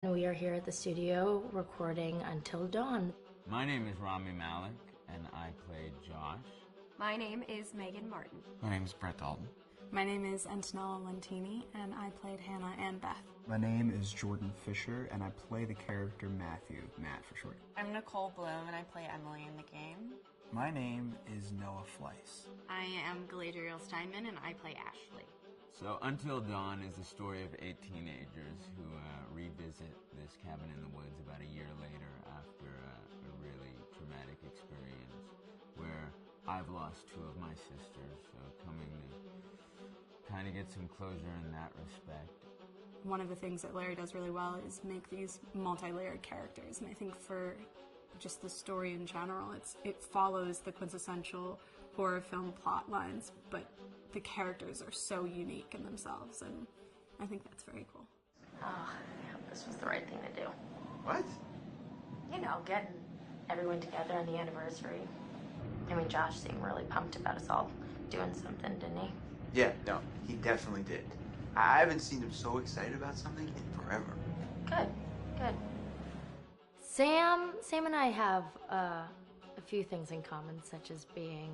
We are here at the studio recording Until Dawn. My name is Rami Malek, and I play Josh. My name is Megan Martin. My name is Brett Dalton. My name is Antonella Lentini, and I played Hannah and Beth. My name is Jordan Fisher, and I play the character Matthew, Matt for short. I'm Nicole Bloom, and I play Emily in the game. My name is Noah Fleiss. I am Galadriel Steinman, and I play Ashley. So Until Dawn is the story of 8 teenagers who revisit this cabin in the woods about a year later after a really traumatic experience where I've lost 2 of my sisters, so coming to kind of get some closure in that respect. One of the things that Larry does really well is make these multi-layered characters, and I think for just the story in general, it follows the quintessential horror film plot lines, but the characters are so unique in themselves, and I think that's very cool. Oh, yeah, this was the right thing to do. What? You know, getting everyone together on the anniversary. I mean, Josh seemed really pumped about us all doing something, didn't he? Yeah, no, he definitely did. I haven't seen him so excited about something in forever. Good, good. Sam and I have a few things in common, such as being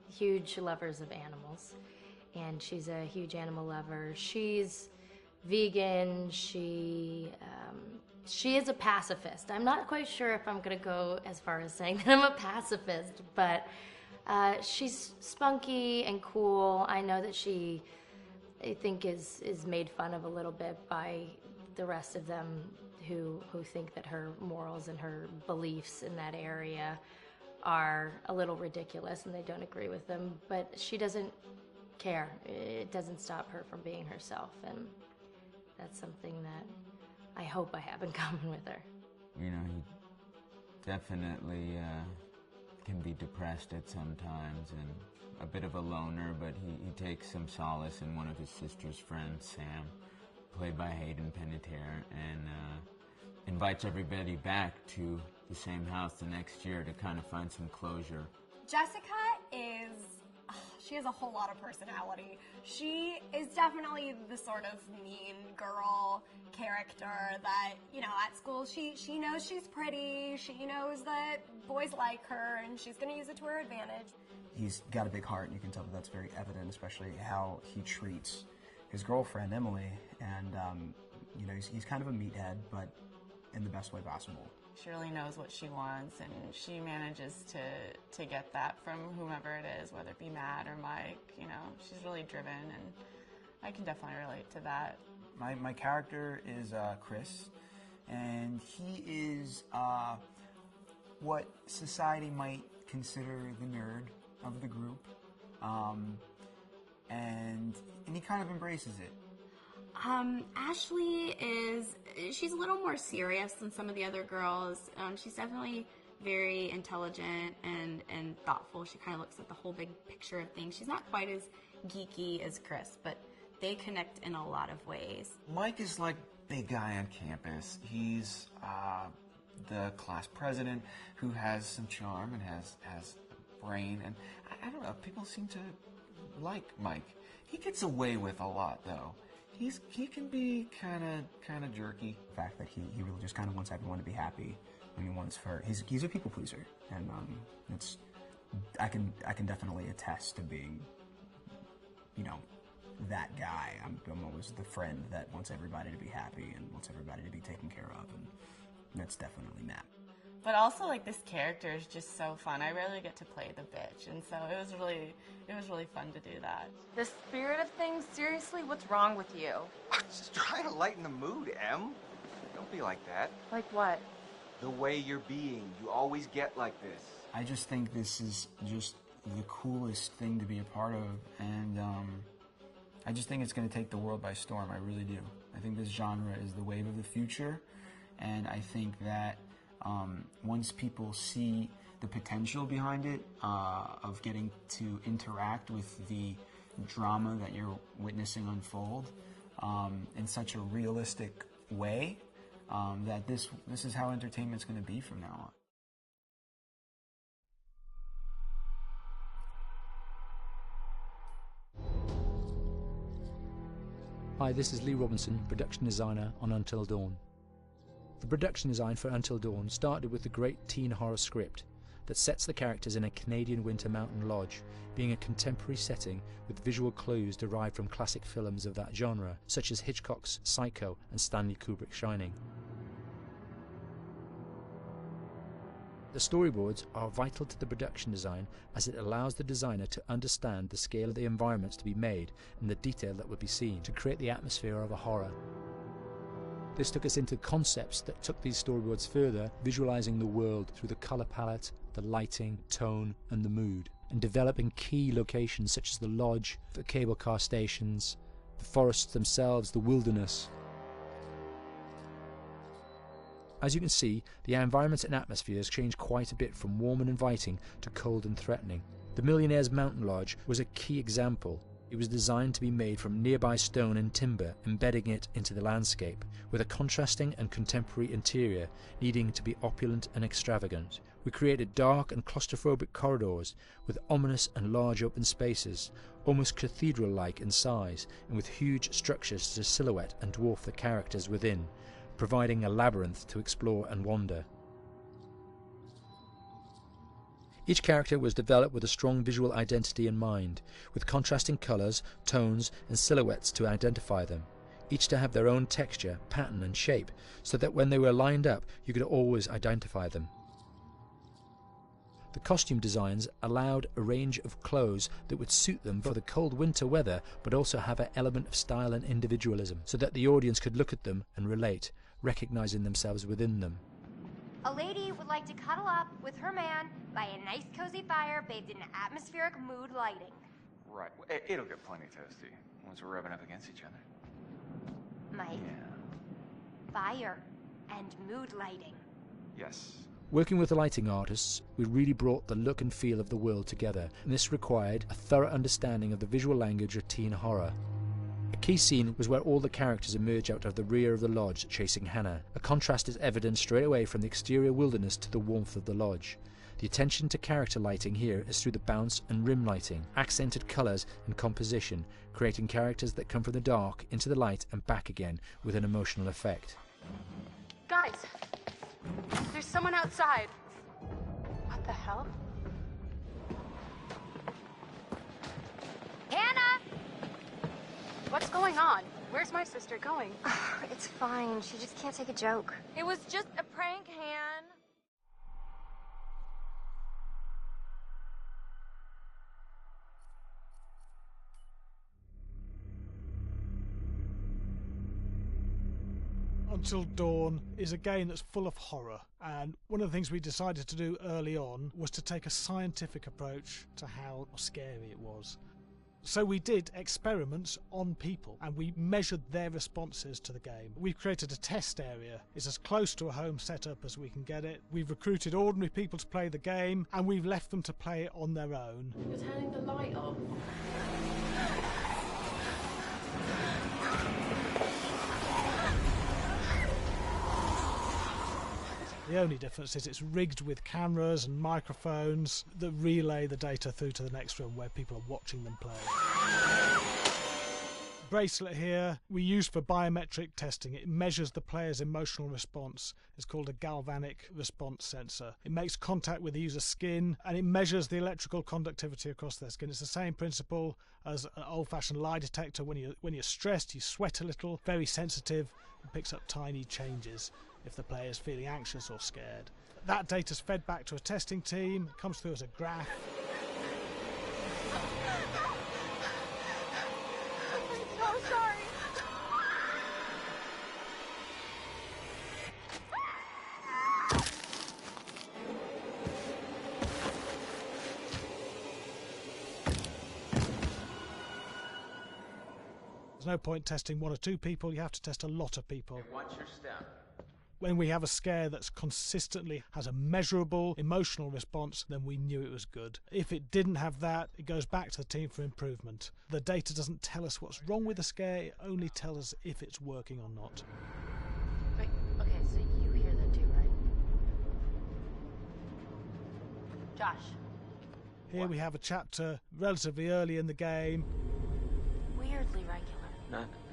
huge lovers of animals, and she's a huge animal lover. She's vegan. She is a pacifist. I'm not quite sure if I'm gonna go as far as saying that I'm a pacifist, but she's spunky and cool. I know that she, I think, is made fun of a little bit by the rest of them who think that her morals and her beliefs in that area are a little ridiculous and they don't agree with them, but she doesn't care. It doesn't stop her from being herself, and that's something that I hope I have in common with her. You know, he definitely can be depressed at some times and a bit of a loner, but he takes some solace in one of his sister's friends, Sam, played by Hayden Panettiere, and invites everybody back to the same house the next year to kind of find some closure. Jessica she has a whole lot of personality. She is definitely the sort of mean girl character that, you know, at school she knows she's pretty, she knows that boys like her, and she's going to use it to her advantage. He's got a big heart, and you can tell that that's very evident, especially how he treats his girlfriend, Emily, and, you know, he's kind of a meathead, but in the best way possible. She really knows what she wants, and she manages to get that from whomever it is, whether it be Matt or Mike. You know, she's really driven, and I can definitely relate to that. My character is Chris, and he is what society might consider the nerd of the group, and he kind of embraces it. Ashley she's a little more serious than some of the other girls. She's definitely very intelligent and thoughtful. She kind of looks at the whole big picture of things. She's not quite as geeky as Chris, but they connect in a lot of ways. Mike is like big guy on campus. He's the class president who has some charm and has brain, and I don't know, people seem to like Mike. He gets away with a lot, though. He can be kind of jerky. The fact that he really just kind of wants everyone to be happy, and he's a people pleaser, and I can definitely attest to being, you know, that guy. I'm always the friend that wants everybody to be happy and wants everybody to be taken care of, and that's definitely Matt. But also, like, this character is just so fun. I rarely get to play the bitch, and so it was really fun to do that. The spirit of things, seriously, what's wrong with you? I'm just trying to lighten the mood, Em. Don't be like that. Like what? The way you're being. You always get like this. I just think this is just the coolest thing to be a part of, and I just think it's going to take the world by storm. I really do. I think this genre is the wave of the future, and I think that once people see the potential behind it, of getting to interact with the drama that you're witnessing unfold in such a realistic way, that this is how entertainment's going to be from now on. Hi, this is Lee Robinson, production designer on Until Dawn. The production design for Until Dawn started with the great teen horror script that sets the characters in a Canadian winter mountain lodge, being a contemporary setting with visual clues derived from classic films of that genre, such as Hitchcock's Psycho and Stanley Kubrick's Shining. The storyboards are vital to the production design, as it allows the designer to understand the scale of the environments to be made and the detail that will be seen to create the atmosphere of a horror. This took us into concepts that took these storyboards further, visualizing the world through the color palette, the lighting, tone and the mood, and developing key locations such as the lodge, the cable car stations, the forests themselves, the wilderness. As you can see, the environments and atmospheres change quite a bit from warm and inviting to cold and threatening. The Millionaire's Mountain Lodge was a key example. It was designed to be made from nearby stone and timber, embedding it into the landscape, with a contrasting and contemporary interior needing to be opulent and extravagant. We created dark and claustrophobic corridors with ominous and large open spaces, almost cathedral-like in size, and with huge structures to silhouette and dwarf the characters within, providing a labyrinth to explore and wander. Each character was developed with a strong visual identity in mind, with contrasting colours, tones and silhouettes to identify them, each to have their own texture, pattern and shape, so that when they were lined up you could always identify them. The costume designs allowed a range of clothes that would suit them for the cold winter weather, but also have an element of style and individualism, so that the audience could look at them and relate, recognising themselves within them. A lady would like to cuddle up with her man by a nice cozy fire bathed in atmospheric mood lighting. Right. It'll get plenty toasty once we're rubbing up against each other. Mike. Yeah. Fire and mood lighting. Yes. Working with the lighting artists, we really brought the look and feel of the world together, and this required a thorough understanding of the visual language of teen horror. A key scene was where all the characters emerge out of the rear of the lodge chasing Hannah. A contrast is evident straight away from the exterior wilderness to the warmth of the lodge. The attention to character lighting here is through the bounce and rim lighting, accented colours and composition, creating characters that come from the dark into the light and back again with an emotional effect. Guys, there's someone outside. What the hell? Hannah! What's going on? Where's my sister going? It's fine. She just can't take a joke. It was just a prank, Han. Until Dawn is a game that's full of horror, and one of the things we decided to do early on was to take a scientific approach to how scary it was. So we did experiments on people and we measured their responses to the game. We've created a test area. It's as close to a home setup as we can get it. We've recruited ordinary people to play the game and we've left them to play it on their own. You're turning the light off. The only difference is it's rigged with cameras and microphones that relay the data through to the next room where people are watching them play. Bracelet here we use for biometric testing. It measures the player's emotional response. It's called a galvanic response sensor. It makes contact with the user's skin and it measures the electrical conductivity across their skin. It's the same principle as an old-fashioned lie detector. When you're stressed, you sweat a little, very sensitive. It picks up tiny changes if the player is feeling anxious or scared. That data's fed back to a testing team, comes through as a graph. I'm so sorry. There's no point testing one or two people, you have to test a lot of people. What's your step? When we have a scare that's consistently has a measurable emotional response, then we knew it was good. If it didn't have that, it goes back to the team for improvement. The data doesn't tell us what's wrong with the scare, it only tells us if it's working or not. Wait, okay, so you hear that too, right? Josh. Here we have a chapter relatively early in the game. Weirdly regular.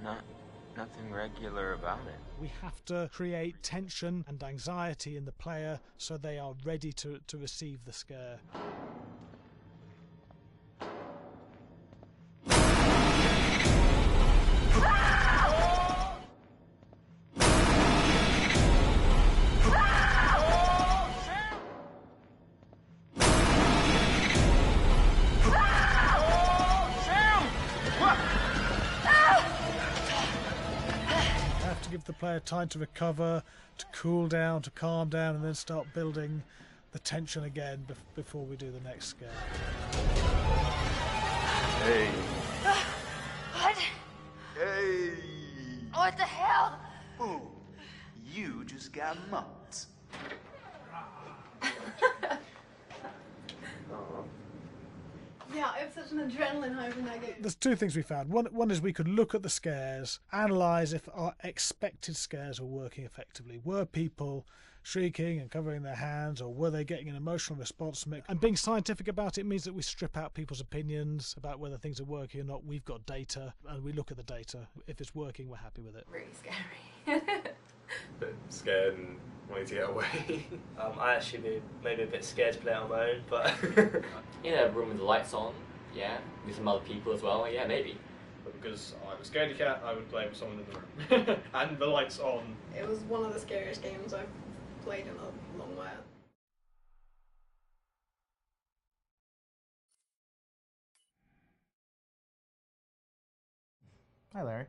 nothing regular about it. We have to create tension and anxiety in the player so they are ready to receive the scare. Give the player time to recover, to cool down, to calm down, and then start building the tension again before we do the next scare. Hey. What? Hey. What the hell? Boom. You just got mugged. Yeah, I have such an adrenaline high from that game. There's two things we found. One is we could look at the scares, analyse if our expected scares were working effectively. Were people shrieking and covering their hands, or were they getting an emotional response from it? And being scientific about it means that we strip out people's opinions about whether things are working or not. We've got data, and we look at the data. If it's working, we're happy with it. Really scary. Bit scared and wanting to get away. I actually be maybe a bit scared to play it on my own, but in a room with the lights on, yeah, with some other people as well, yeah, maybe. But because I'm a scaredy cat, I would play with someone in the room. And the lights on. It was one of the scariest games I've played in a long while. Hi, Larry.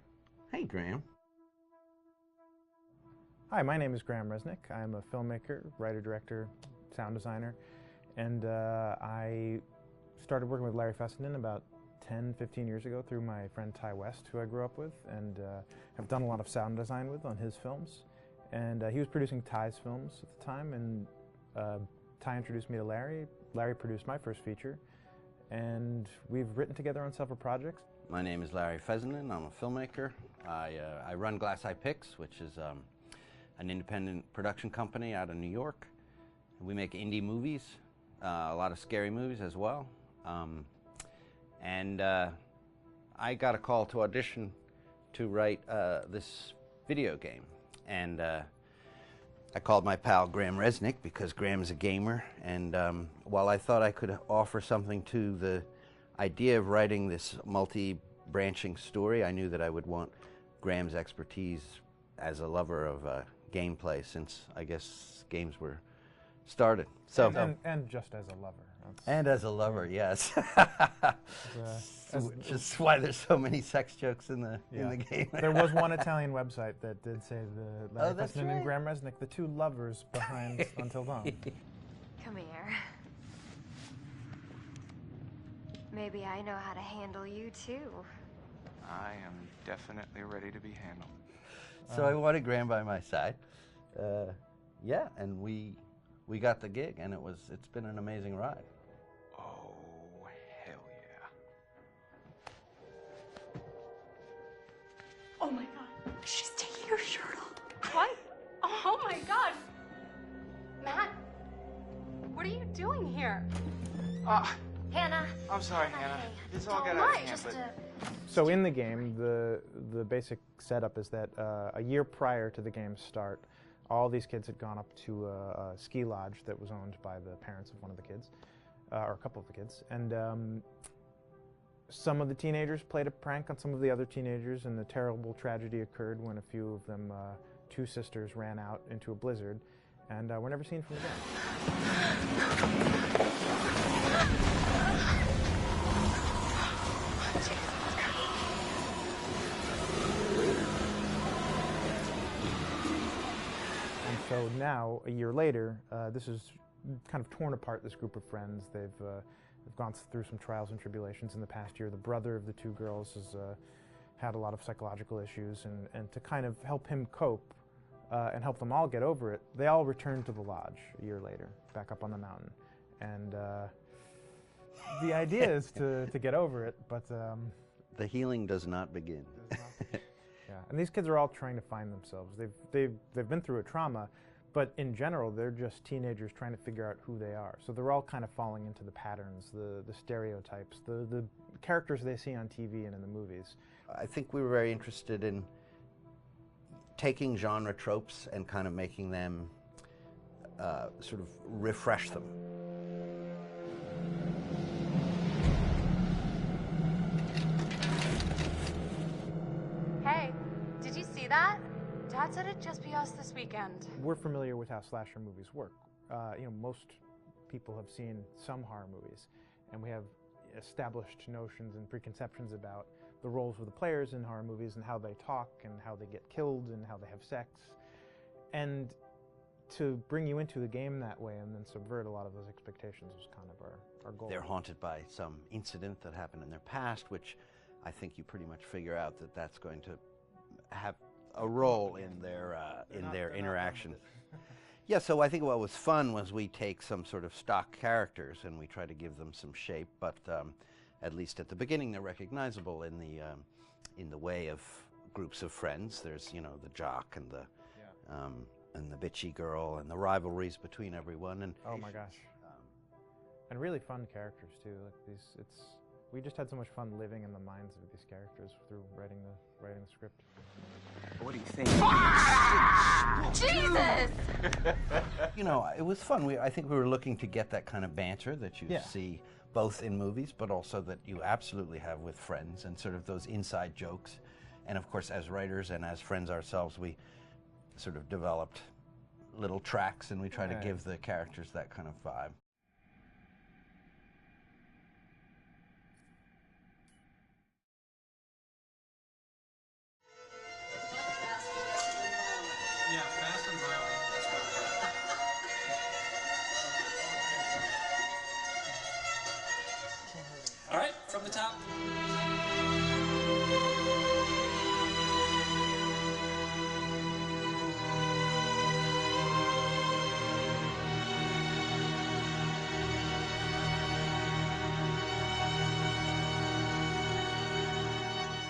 Hey, Graham. Hi, my name is Graham Resnick. I'm a filmmaker, writer, director, sound designer, and I started working with Larry Fessenden about 10, 15 years ago through my friend Ty West, who I grew up with, and have done a lot of sound design with on his films. And he was producing Ty's films at the time, and Ty introduced me to Larry. Larry produced my first feature, and we've written together on several projects. My name is Larry Fessenden. I'm a filmmaker. I run Glass Eye Pix, which is an independent production company out of New York. We make indie movies, a lot of scary movies as well. And I got a call to audition to write this video game. And I called my pal Graham Resnick because Graham is a gamer. And while I thought I could offer something to the idea of writing this multi-branching story, I knew that I would want Graham's expertise as a lover of gameplay, since I guess games were started. So and just as a lover. And as a lover, yes. Just why there's so many sex jokes in the game. There was one Italian website that did say the Larry that's Fessenden right. and Graham Resnick, the two lovers behind Until Dawn. Come here. Maybe I know how to handle you too. I am definitely ready to be handled. So I wanted Graham by my side. Yeah, and we got the gig, and it's been an amazing ride. Oh, hell yeah. Oh my god. She's taking her shirt off. What? Oh my god. Matt, what are you doing here? Hannah. I'm sorry, Hannah. This all got Don't out of worry, hand, just but... So in the game, the basic setup is that a year prior to the game's start, all these kids had gone up to a ski lodge that was owned by the parents of one of the kids, or a couple of the kids, and some of the teenagers played a prank on some of the other teenagers, and the terrible tragedy occurred when a few of them, two sisters, ran out into a blizzard, and were never seen from again. So now, a year later, this is kind of torn apart, this group of friends. They've gone through some trials and tribulations in the past year. The brother of the two girls has had a lot of psychological issues, and to kind of help him cope and help them all get over it, they all returned to the lodge a year later, back up on the mountain. And the idea is to get over it, but... the healing does not begin. Yeah, and these kids are all trying to find themselves. They've been through a trauma, but in general, they're just teenagers trying to figure out who they are. So they're all kind of falling into the patterns, the stereotypes, the characters they see on TV and in the movies. I think we were very interested in taking genre tropes and kind of making them sort of refresh them. Hey, did you see that? Dad said it'd just be us this weekend. We're familiar with how slasher movies work. Most people have seen some horror movies, and we have established notions and preconceptions about the roles of the players in horror movies and how they talk and how they get killed and how they have sex. And to bring you into the game that way and then subvert a lot of those expectations was kind of our goal. They're haunted by some incident that happened in their past, which I think you pretty much figure out that that's going to have a role in their interaction. Yeah, so I think what was fun was we take some sort of stock characters and we try to give them some shape, but at least at the beginning they're recognizable in the way of groups of friends. There's the jock and the bitchy girl and the rivalries between everyone. And oh my gosh, and really fun characters too. Like we just had so much fun living in the minds of these characters through writing the script. What do you think? Jesus! It was fun. I think we were looking to get that kind of banter that you see both in movies, but also that you absolutely have with friends and sort of those inside jokes. And of course, as writers and as friends ourselves, we sort of developed little tracks and we try to give the characters that kind of vibe. Yeah, fast and violent. All right, from the top.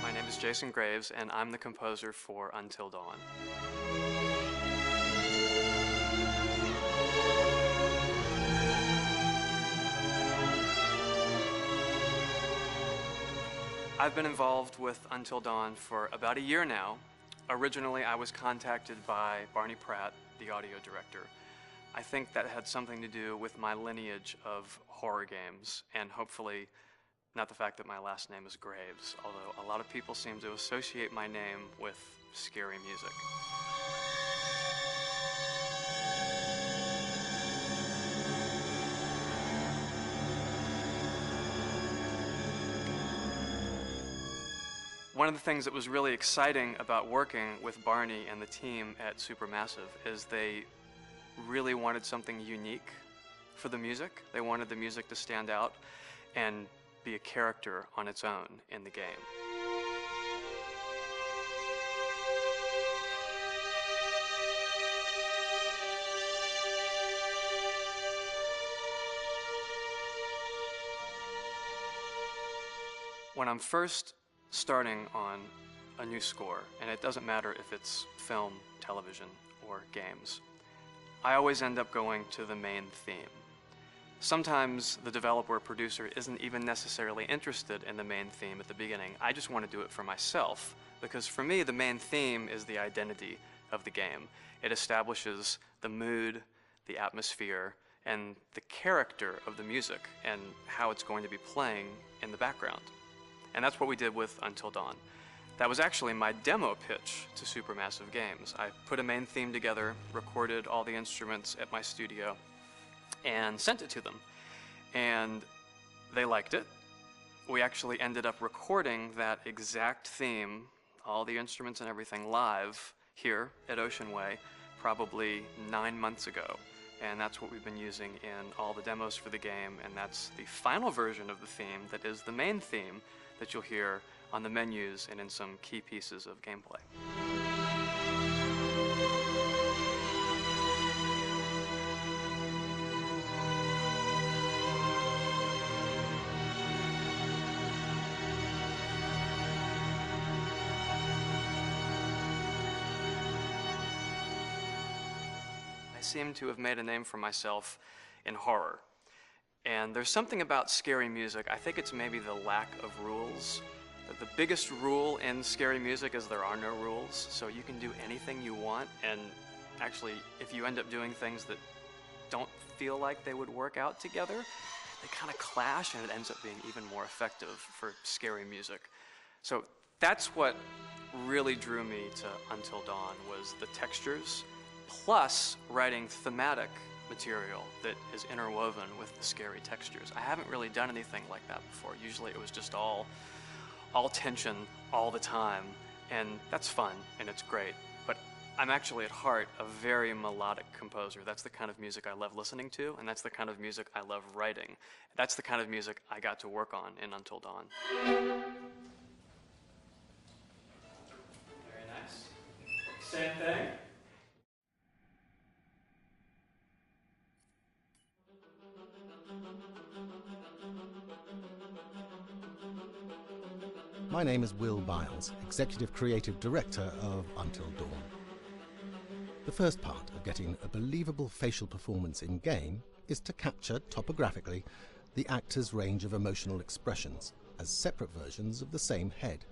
My name is Jason Graves, and I'm the composer for Until Dawn. I've been involved with Until Dawn for about a year now. Originally, I was contacted by Barney Pratt, the audio director. I think that had something to do with my lineage of horror games, and hopefully not the fact that my last name is Graves, although a lot of people seem to associate my name with scary music. One of the things that was really exciting about working with Barney and the team at Supermassive is they really wanted something unique for the music. They wanted the music to stand out and be a character on its own in the game. When I'm first starting on a new score, and it doesn't matter if it's film, television, or games, I always end up going to the main theme. Sometimes the developer or producer isn't even necessarily interested in the main theme at the beginning. I just want to do it for myself, because for me, the main theme is the identity of the game. It establishes the mood, the atmosphere, and the character of the music, and how it's going to be playing in the background. And that's what we did with Until Dawn. That was actually my demo pitch to Supermassive Games. I put a main theme together, recorded all the instruments at my studio, and sent it to them. And they liked it. We actually ended up recording that exact theme, all the instruments and everything, live here at Ocean Way, probably 9 months ago. And that's what we've been using in all the demos for the game, and that's the final version of the theme that is the main theme that you'll hear on the menus and in some key pieces of gameplay. I seem to have made a name for myself in horror. And there's something about scary music, I think it's maybe the lack of rules, The biggest rule in scary music is there are no rules, so you can do anything you want, and actually, if you end up doing things that don't feel like they would work out together, they kind of clash, and it ends up being even more effective for scary music. So that's what really drew me to Until Dawn, was the textures, plus writing thematic material that is interwoven with the scary textures. I haven't really done anything like that before. Usually it was just all tension all the time, and that's fun and it's great. But I'm actually at heart a very melodic composer. That's the kind of music I love listening to, and that's the kind of music I love writing. That's the kind of music I got to work on in Until Dawn. Very nice. Same thing. My name is Will Biles, Executive Creative Director of Until Dawn. The first part of getting a believable facial performance in-game is to capture, topographically, the actor's range of emotional expressions as separate versions of the same head.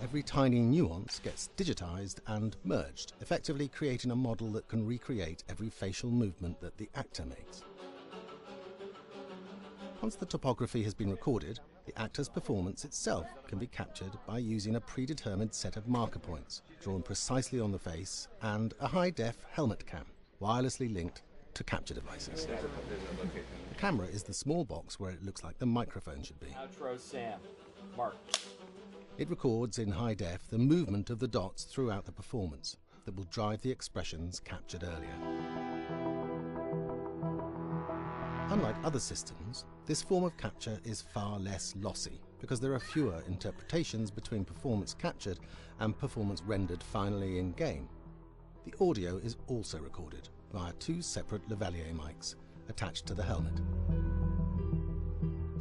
Every tiny nuance gets digitized and merged, effectively creating a model that can recreate every facial movement that the actor makes. Once the topography has been recorded, the actor's performance itself can be captured by using a predetermined set of marker points, drawn precisely on the face, and a high-def helmet cam, wirelessly linked to capture devices. The camera is the small box where it looks like the microphone should be. Outro Sam. Mark. It records in high def the movement of the dots throughout the performance that will drive the expressions captured earlier. Unlike other systems, this form of capture is far less lossy because there are fewer interpretations between performance captured and performance rendered finally in-game. The audio is also recorded via two separate lavalier mics attached to the helmet.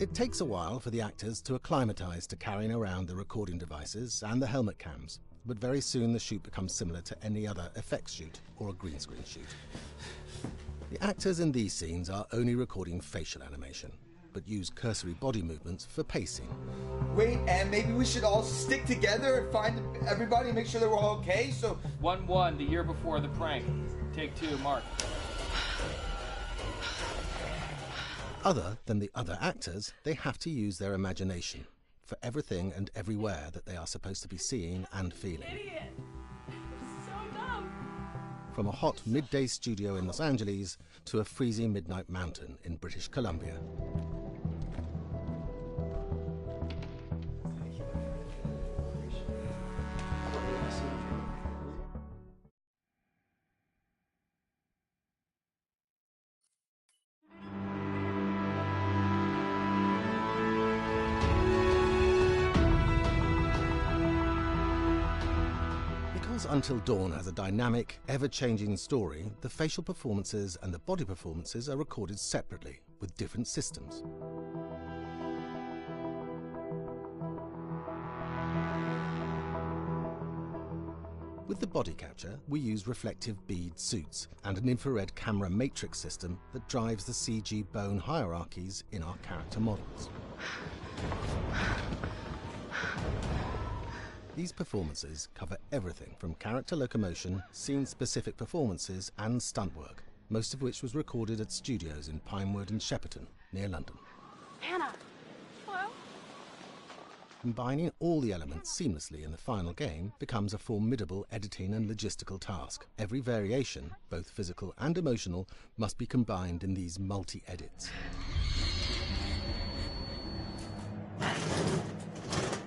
It takes a while for the actors to acclimatize to carrying around the recording devices and the helmet cams, but very soon the shoot becomes similar to any other effects shoot or a green screen shoot. The actors in these scenes are only recording facial animation, but use cursory body movements for pacing. Wait, and maybe we should all stick together and find everybody and make sure they're all okay, so... 1-1, the year before the prank. Take 2, Mark. Other than the other actors, they have to use their imagination for everything and everywhere that they are supposed to be seeing and feeling. Idiot! So dumb! From a hot midday studio in Los Angeles to a freezing midnight mountain in British Columbia. Until Dawn has a dynamic, ever-changing story, the facial performances and the body performances are recorded separately, with different systems. With the body capture, we use reflective bead suits and an infrared camera matrix system that drives the CG bone hierarchies in our character models. These performances cover everything from character locomotion, scene-specific performances and stunt work, most of which was recorded at studios in Pinewood and Shepperton, near London. Hannah! Hello? Combining all the elements seamlessly in the final game becomes a formidable editing and logistical task. Every variation, both physical and emotional, must be combined in these multi-edits.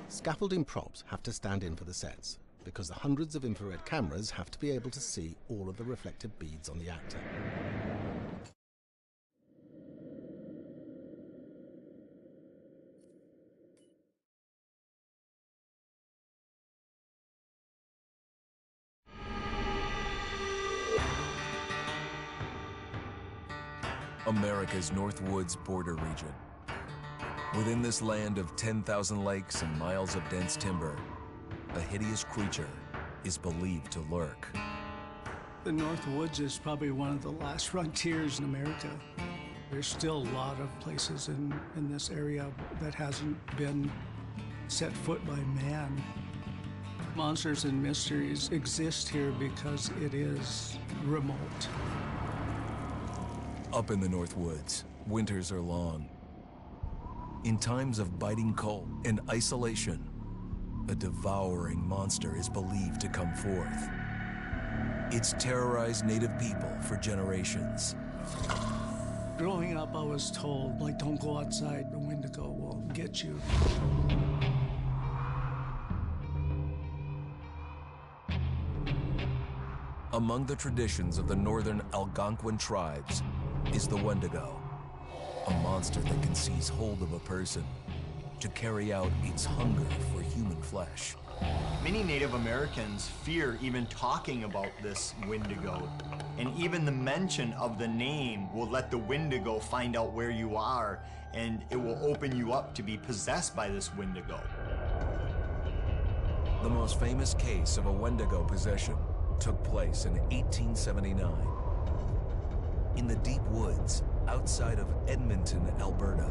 Scaffolding props have to stand in for the sets, because the hundreds of infrared cameras have to be able to see all of the reflective beads on the actor. America's Northwoods border region. Within this land of 10,000 lakes and miles of dense timber, a hideous creature is believed to lurk. The North Woods is probably one of the last frontiers in America. There's still a lot of places in this area that hasn't been set foot by man. Monsters and mysteries exist here because it is remote. Up in the North Woods, winters are long. In times of biting cold and isolation, a devouring monster is believed to come forth. It's terrorized native people for generations. Growing up, I was told, like, don't go outside, the Wendigo will get you. Among the traditions of the northern Algonquin tribes is the Wendigo, a monster that can seize hold of a person to carry out its hunger for human flesh. Many Native Americans fear even talking about this Wendigo, and even the mention of the name will let the Wendigo find out where you are, and it will open you up to be possessed by this Wendigo. The most famous case of a Wendigo possession took place in 1879. In the deep woods outside of Edmonton, Alberta.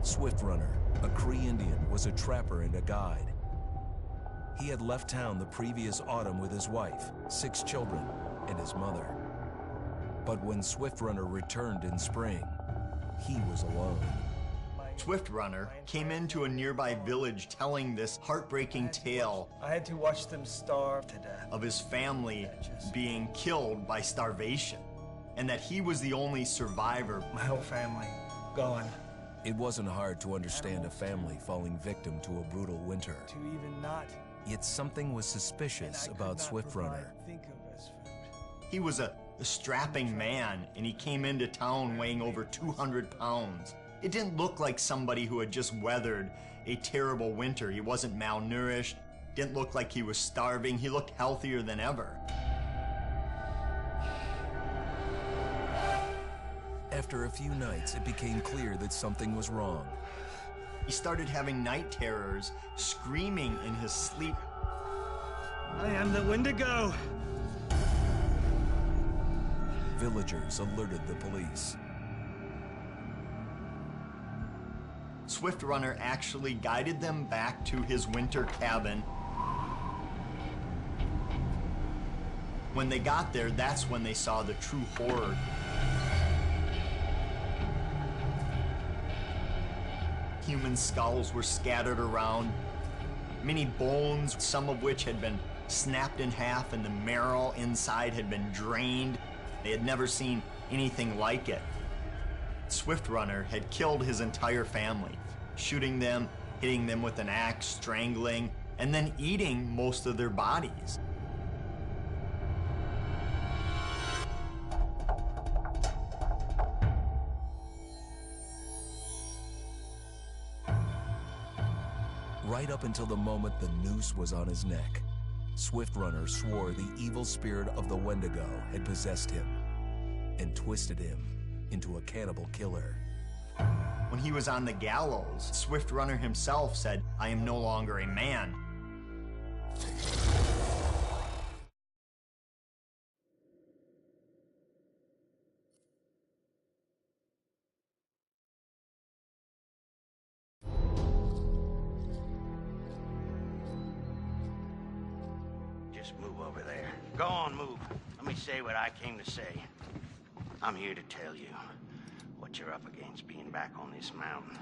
Swift Runner, a Cree Indian, was a trapper and a guide. He had left town the previous autumn with his wife, 6 children, and his mother. But when Swift Runner returned in spring, he was alone. Swift Runner came into a nearby village telling this heartbreaking tale. I had to watch them starve to death. Of his family being killed by starvation, and that he was the only survivor. My whole family gone. It wasn't hard to understand a family falling victim to a brutal winter. To even not. Yet something was suspicious about Swift Runner. He was a strapping man, and he came into town weighing over 200 pounds. It didn't look like somebody who had just weathered a terrible winter. He wasn't malnourished, didn't look like he was starving. He looked healthier than ever. After a few nights, it became clear that something was wrong. He started having night terrors, screaming in his sleep. I am the Wendigo! Villagers alerted the police. Swift Runner actually guided them back to his winter cabin. When they got there, that's when they saw the true horror. Human skulls were scattered around, many bones, some of which had been snapped in half, and the marrow inside had been drained. They had never seen anything like it. Swift Runner had killed his entire family, shooting them, hitting them with an axe, strangling, and then eating most of their bodies. Right up until the moment the noose was on his neck, Swift Runner swore the evil spirit of the Wendigo had possessed him and twisted him into a cannibal killer. When he was on the gallows, Swift Runner himself said, "I am no longer a man." Just move over there. Go on, move. Let me say what I came to say. I'm here to tell you what you're up against being back on this mountain.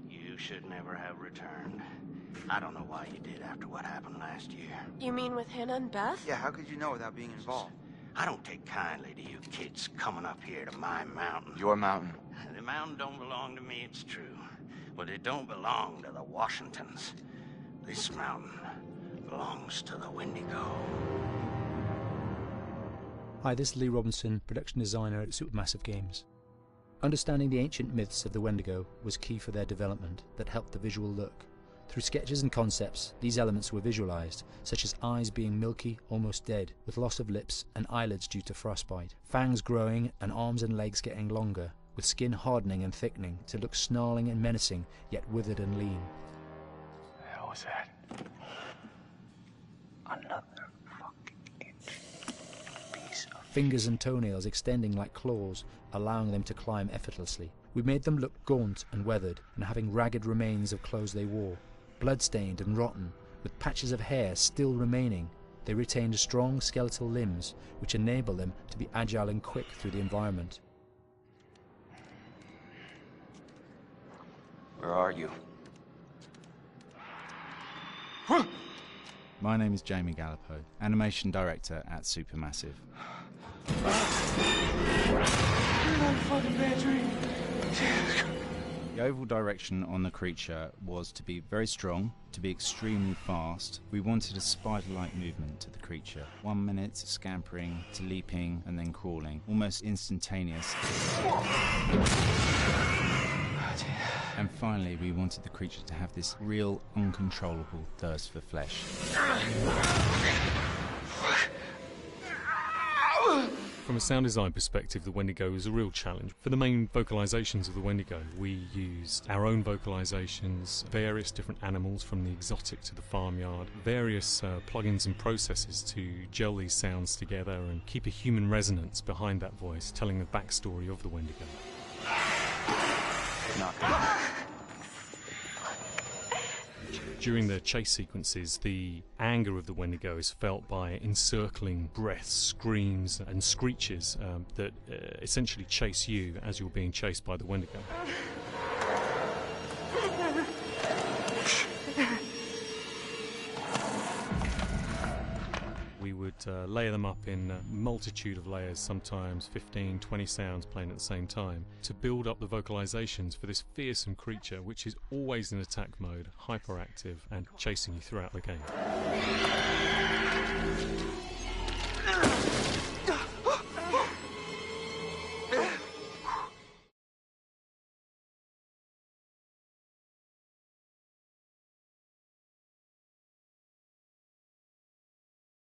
You should never have returned. I don't know why you did after what happened last year. You mean with Hannah and Beth? Yeah, how could you know without being involved? I don't take kindly to you kids coming up here to my mountain. Your mountain. The mountain don't belong to me, it's true. But it don't belong to the Washingtons. This mountain belongs to the Wendigo. Hi, this is Lee Robinson, production designer at Supermassive Games. Understanding the ancient myths of the Wendigo was key for their development that helped the visual look. Through sketches and concepts, these elements were visualized, such as eyes being milky, almost dead, with loss of lips and eyelids due to frostbite, fangs growing and arms and legs getting longer, with skin hardening and thickening to look snarling and menacing, yet withered and lean. What the hell was that? Another fucking piece of fingers and toenails extending like claws, allowing them to climb effortlessly. We made them look gaunt and weathered, and having ragged remains of clothes they wore. Blood-stained and rotten, with patches of hair still remaining, they retained strong skeletal limbs, which enable them to be agile and quick through the environment. Where are you? My name is Jamie Gallipo, Animation Director at Supermassive. The overall direction on the creature was to be very strong, to be extremely fast. We wanted a spider-like movement to the creature. 1 minute scampering to leaping and then crawling, almost instantaneous. And finally, we wanted the creature to have this real, uncontrollable thirst for flesh. From a sound design perspective, the Wendigo is a real challenge. For the main vocalisations of the Wendigo, we used our own vocalisations, various different animals from the exotic to the farmyard, various plugins and processes to gel these sounds together and keep a human resonance behind that voice, telling the backstory of the Wendigo. During the chase sequences, the anger of the Wendigo is felt by encircling breaths, screams and screeches that essentially chase you as you're being chased by the Wendigo. We would layer them up in a multitude of layers, sometimes 15, 20 sounds playing at the same time, to build up the vocalizations for this fearsome creature which is always in attack mode, hyperactive and chasing you throughout the game.